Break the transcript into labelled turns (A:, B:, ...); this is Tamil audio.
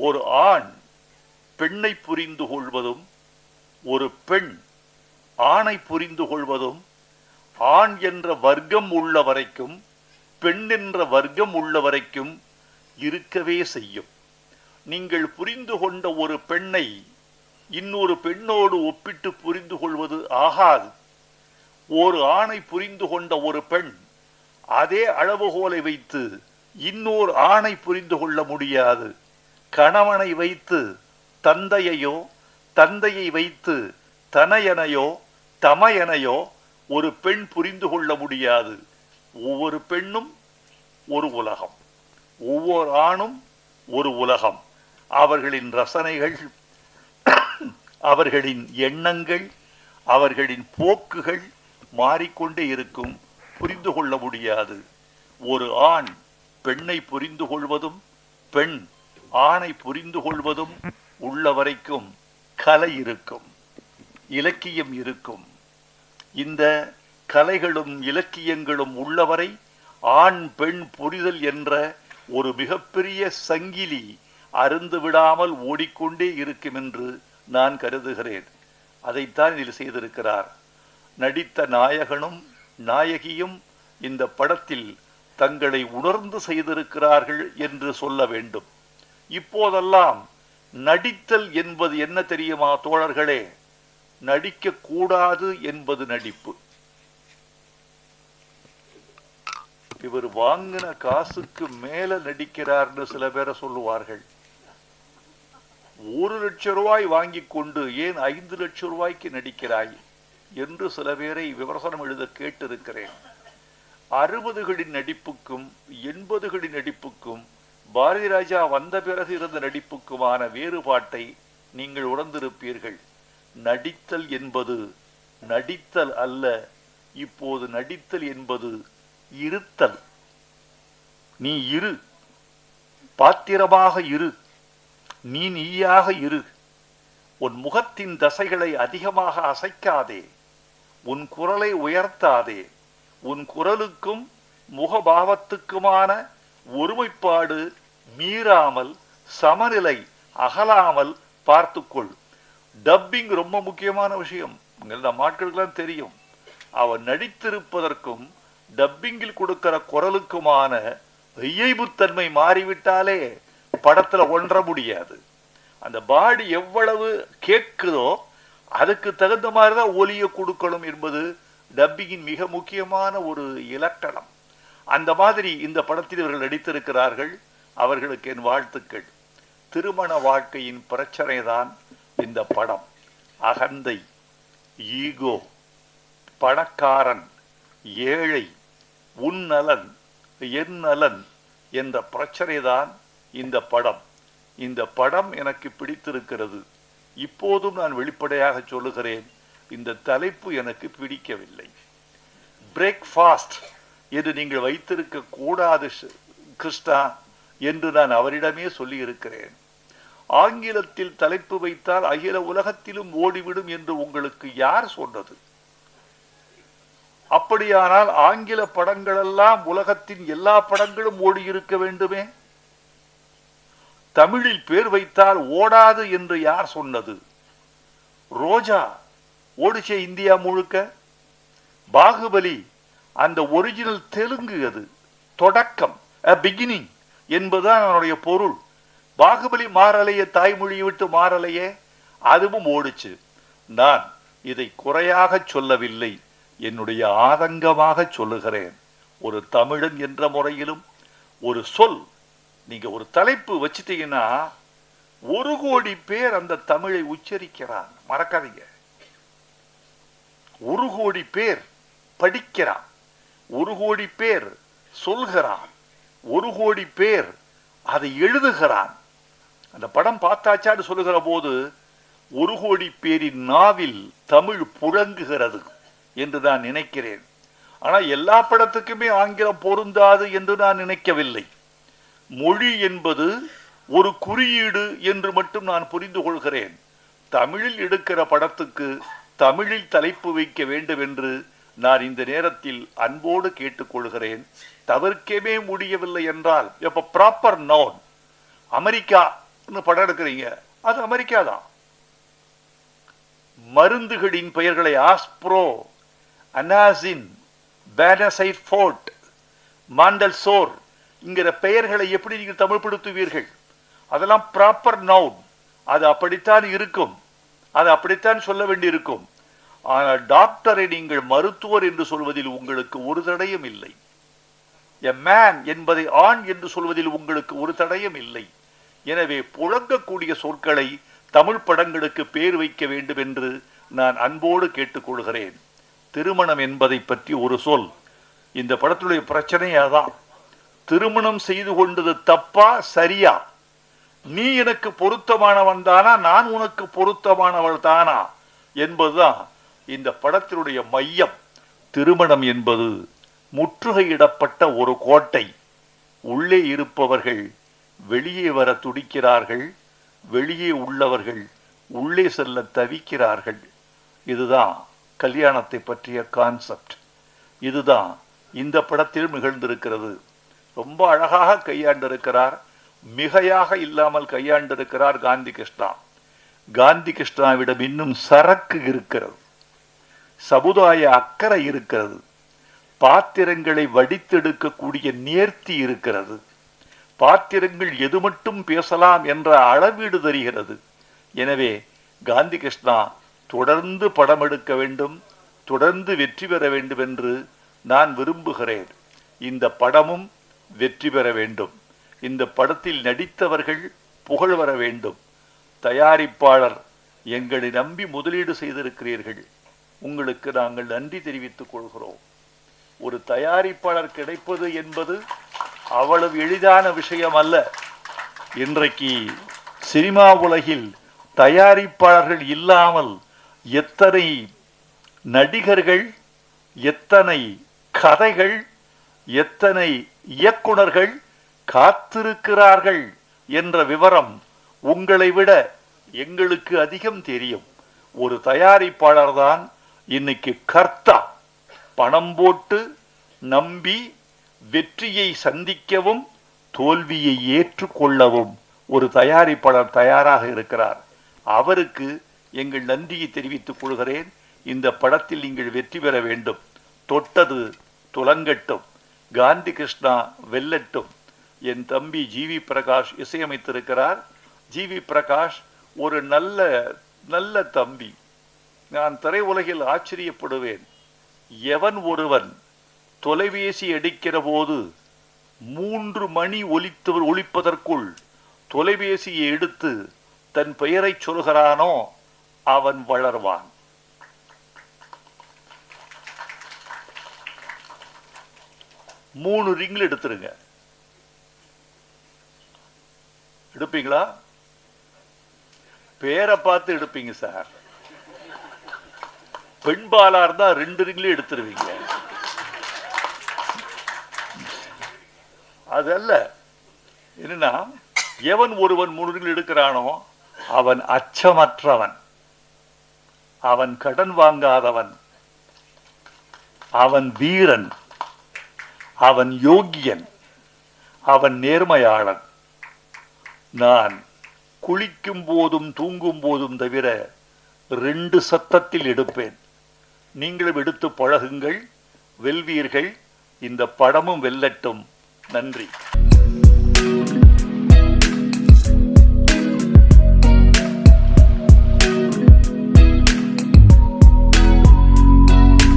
A: ஒரு ஆண் பெண்ணை புரிந்து கொள்வதும் ஒரு பெண் ஆணை புரிந்து கொள்வதும் ஆண் என்ற வர்க்கம் உள்ள வரைக்கும் பெண் என்ற வர்க்கம் உள்ள வரைக்கும் இருக்கவே செய்யும். நீங்கள் புரிந்து கொண்ட ஒரு பெண்ணை இன்னொரு பெண்ணோடு ஒப்பிட்டு புரிந்து கொள்வது ஆகாது. ஒரு ஆணை புரிந்து கொண்ட ஒரு பெண் அதே அளவுகோலை வைத்து இன்னொரு ஆணை புரிந்து கொள்ள முடியாது. கணவனை வைத்து தந்தையையோ தந்தையை வைத்து தனையனையோ தமையனையோ ஒரு பெண் புரிந்து கொள்ள முடியாது. ஒவ்வொரு பெண்ணும் ஒரு உலகம், ஒவ்வொரு ஆணும் ஒரு உலகம். அவர்களின் ரசனைகள், அவர்களின் எண்ணங்கள், அவர்களின் போக்குகள் மாறிக்கொண்டே இருக்கும். புரிந்து கொள்ள முடியாது. ஒரு ஆண் பெண்ணை புரிந்து கொள்வதும் பெண் ஆணை புரிந்து கொள்வதும் உள்ள வரைக்கும் கலை இருக்கும், இலக்கியம் இருக்கும். இந்த கலைகளும் இலக்கியங்களும் உள்ளவரை ஆண் பெண் புரிதல் என்ற ஒரு மிகப்பெரிய சங்கிலி அருந்து விடாமல் ஓடிக்கொண்டே இருக்கும் என்று நான் கருதுகிறேன். அதைத்தான் இதில் செய்திருக்கிறார். நடித்த நாயகனும் நாயகியும் இந்த படத்தில் தங்களை உணர்ந்து செய்திருக்கிறார்கள் என்று சொல்ல வேண்டும். இப்போதெல்லாம் நடித்தல் என்பது என்ன தெரியுமா தோழர்களே? நடிக்க கூடாது என்பது நடிப்பு. இவர் வாங்கின காசுக்கு மேல நடிக்கிறார்னு சில பேரை சொல்லுவார்கள். 1 லட்சம் ரூபாய் வாங்கி கொண்டு ஏன் 5 லட்சம் ரூபாய்க்கு நடிக்கிறாய் என்று சில பேரை விமர்சனம் எழுத கேட்டிருக்கிறேன். 60களின் நடிப்புக்கும் 80களின் நடிப்புக்கும் பாரதி ராஜா வந்த பிறகு இருந்த நடிப்புக்குமான வேறுபாட்டை நீங்கள் உணர்ந்திருப்பீர்கள். நடித்தல் என்பது நடித்தல் அல்ல. இப்போது நடித்தல் என்பது இருத்தல். நீ இரு, பாத்திரமாக இரு, நீ நீயாக இரு. உன் முகத்தின் தசைகளை அதிகமாக அசைக்காதே, உன் குரலை உயர்த்தாதே. உன் குரலுக்கும் முகபாவத்துக்குமான ஒருமைப்பாடு மீறாமல், சமநிலை அகலாமல் பார்த்துக்கொள். டப்பிங் ரொம்ப முக்கியமான விஷயம். எல்லா மாட்களுக்கெல்லாம் தெரியும். அவன் நடித்திருப்பதற்கும் டப்பிங்கில் கொடுக்கிற குரலுக்குமான இயைபுத்தன்மை மாறிவிட்டாலே படத்துல ஒன்ற முடியாது. அந்த பாடி எவ்வளவு கேட்குதோ அதுக்கு தகுந்த மாதிரிதான் ஒலியை கொடுக்கணும் என்பது டப்பிங்கின் மிக முக்கியமான ஒரு இலக்கணம். அந்த மாதிரி இந்த படத்தில் இவர்கள் நடித்திருக்கிறார்கள். அவர்களுக்கு என் வாழ்த்துக்கள். திருமண வாழ்க்கையின் பிரச்சனை தான் இந்த படம். அகந்தை, ஈகோ, பணக்காரன், ஏழை, உன் நலன் என் நலன் என்ற பிரச்சனை தான் இந்த படம். இந்த படம் எனக்கு பிடித்திருக்கிறது. இப்போதும் நான் வெளிப்படையாக சொல்லுகிறேன், இந்த தலைப்பு எனக்கு பிடிக்கவில்லை. பிரேக்ஃபாஸ்ட் என்று நீங்கள் வைத்திருக்க கூடாது கிருஷ்ணா என்று நான் அவரிடமே சொல்லி இருக்கிறேன். ஆங்கிலத்தில் தலைப்பு வைத்தால் அகில உலகத்திலும் ஓடிவிடும் என்று உங்களுக்கு யார் சொன்னது? அப்படியானால் ஆங்கில படங்களெல்லாம் உலகத்தின் எல்லா படங்களும் ஓடி இருக்க வேண்டுமே. தமிழில் பேர் வைத்தால் ஓடாது என்று யார் சொன்னது? ரோஜா ஓடிச்சே இந்தியா முழுக்க. பாகுபலி அந்த ஒரிஜினல் தெலுங்கு, அது தொடக்கம், பிகினிங் என்பதுதான் அவனுடைய பொருள். பாகுபலி மாறலையே, தாய்மொழியை விட்டு மாறலையே, அதுவும் ஓடிச்சு. நான் இதை குறையாக சொல்லவில்லை, என்னுடைய ஆதங்கமாக சொல்லுகிறேன். ஒரு தமிழன் என்ற முறையிலும் ஒரு சொல், நீங்க ஒரு தலைப்பு வச்சிட்டீங்கன்னா 1 கோடி பேர் அந்த தமிழை உச்சரிக்கிறான். மறக்காதீங்க, 1 கோடி பேர் படிக்கிறான், 1 கோடி பேர் சொல்கிறான், 1 கோடி பேர் அதை எழுதுகிறான். அந்த படம் பார்த்தாச்சான்னு சொல்லுகிற போது 1 கோடி பேரின் நாவில் தமிழ் புழங்குகிறது என்று நான் நினைக்கிறேன். ஆனால் எல்லா படத்துக்குமே ஆங்கிலம் பொருந்தாது என்று நான் நினைக்கவில்லை. மொழி என்பது ஒரு குறியீடு என்று மட்டும் நான் புரிந்து கொள்கிறேன். தமிழில் எடுக்கிற படத்துக்கு தமிழில் தலைப்பு வைக்க வேண்டும் என்று நான் இந்த நேரத்தில் அன்போடு கேட்டுக்கொள்கிறேன். தவிர்க்கவே முடியவில்லை என்றால், இப்ப ப்ராப்பர் நவுன், அமெரிக்கா படம் எடுக்கிறீங்க, அது அமெரிக்கா தான். மருந்துகளின் பெயர்களை ஆஸ்ப்ரோ, அனாசின், பேனசைட் ஃபோர்ட், மாண்டல்சோர் என்கிற பெயர்களை எப்படி நீங்கள் தமிழ்படுத்துவீர்கள்? அதெல்லாம் ப்ராப்பர் நவுன். அது அப்படித்தான் இருக்கும், அது அப்படித்தான் சொல்ல வேண்டியிருக்கும். ஆனால் டாக்டரை நீங்கள் மருத்துவர் என்று சொல்வதில் உங்களுக்கு ஒரு தடையும் இல்லை. எ மேன் என்பதை ஆண் என்று சொல்வதில் உங்களுக்கு ஒரு தடையும் இல்லை. எனவே புழங்கக்கூடிய சொற்களை தமிழ் படங்களுக்கு பேர் வைக்க வேண்டும் என்று நான் அன்போடு கேட்டுக்கொள்கிறேன். திருமணம் என்பதை பற்றி ஒரு சொல். இந்த படத்துடைய பிரச்சனை அதான். திருமணம் செய்து கொண்டது தப்பா சரியா? நீ எனக்கு பொருத்தமானவன் தானா, நான் உனக்கு பொருத்தமானவள் தானா என்பதுதான் இந்த படத்தினுடைய மையம். திருமணம் என்பது முற்றுகையிடப்பட்ட ஒரு கோட்டை. உள்ளே இருப்பவர்கள் வெளியே வர துடிக்கிறார்கள், வெளியே உள்ளவர்கள் உள்ளே செல்ல தவிக்கிறார்கள். இதுதான் கல்யாணத்தை பற்றிய கான்செப்ட். இதுதான் இந்த படத்தில் நிகழ்ந்திருக்கிறது. ரொம்ப அழகாக கையாண்டிருக்கிறார், மிகையாக இல்லாமல் கையாண்டிருக்கிறார் காந்தி கிருஷ்ணா. காந்தி கிருஷ்ணாவிடம் இன்னும் சரக்கு இருக்கிறது, சமுதாய அக்கறை இருக்கிறது, பாத்திரங்களை வடித்தெடுக்கக்கூடிய நேர்த்தி இருக்கிறது. பாத்திரங்கள் எது மட்டும் பேசலாம் என்ற அளவீடு தெரிகிறது. எனவே காந்தி கிருஷ்ணா தொடர்ந்து படம் எடுக்க வேண்டும், தொடர்ந்து வெற்றி பெற வேண்டும் என்று நான் விரும்புகிறேன். இந்த படமும் வெற்றி பெற வேண்டும். இந்த படத்தில் நடித்தவர்கள் புகழ் வர வேண்டும். தயாரிப்பாளர், எங்களை நம்பி முதலீடு செய்திருக்கிறீர்கள், உங்களுக்கு நாங்கள் நன்றி தெரிவித்துக் கொள்கிறோம். ஒரு தயாரிப்பாளர் கிடைப்பது என்பது அவ்வளவு எளிதான விஷயம் அல்ல. இன்றைக்கு சினிமா உலகில் தயாரிப்பாளர்கள் இல்லாமல் எத்தனை நடிகர்கள், எத்தனை கதைகள், எத்தனை இயக்குனர்கள் காத்திருக்கிறார்கள் என்ற விவரம் உங்களை விட எங்களுக்கு அதிகம் தெரியும். ஒரு தயாரிப்பாளர் தான் இன்னைக்கு கர்த்தா. பணம் போட்டு நம்பி வெற்றியை சந்திக்கவும் தோல்வியை ஏற்றுக்கொள்ளவும் ஒரு தயாரிப்பாளர் தயாராக இருக்கிறார். அவருக்கு எங்கள் நன்றியை தெரிவித்துக் கொள்கிறேன். இந்த படத்தில் நீங்கள் வெற்றி பெற வேண்டும். தொட்டது துலங்கட்டும், காந்தி கிருஷ்ணா வெல்லட்டும். என் தம்பி ஜிவி பிரகாஷ் இசையமைத்திருக்கிறார். ஜிவி பிரகாஷ் ஒரு நல்ல நல்ல தம்பி. நான் திரையுலகில் ஆச்சரியப்படுவேன். எவன் ஒருவன் தொலைபேசி அடிக்கிற போது 3 மணி ஒலிப்பதற்குள் தொலைபேசியை எடுத்து தன் பெயரை சொல்கிறானோ அவன் வளர்வான். மூணு ரிங்ல எடுத்துருங்க. எடுப்பீங்களா? பேரை பார்த்து எடுப்பீங்க சார். பெண்பாலா இருந்தா 2 ரிங்ல எடுத்துருவீங்க. அதல்ல, என்னன்னா எவன் ஒருவன் 3 ரிங்ல எடுக்கிறானோ அவன் அச்சமற்றவன், அவன் கடன் வாங்காதவன், அவன் வீரன், அவன் யோகியன், அவன் நேர்மையாளன். நான் குளிக்கும் போதும் தூங்கும் போதும் தவிர 2 சத்தத்தில் எடுப்பேன். நீங்களும் எடுத்து பழகுங்கள், வெல்வீர்கள். இந்த படமும் வெல்லட்டும். நன்றி.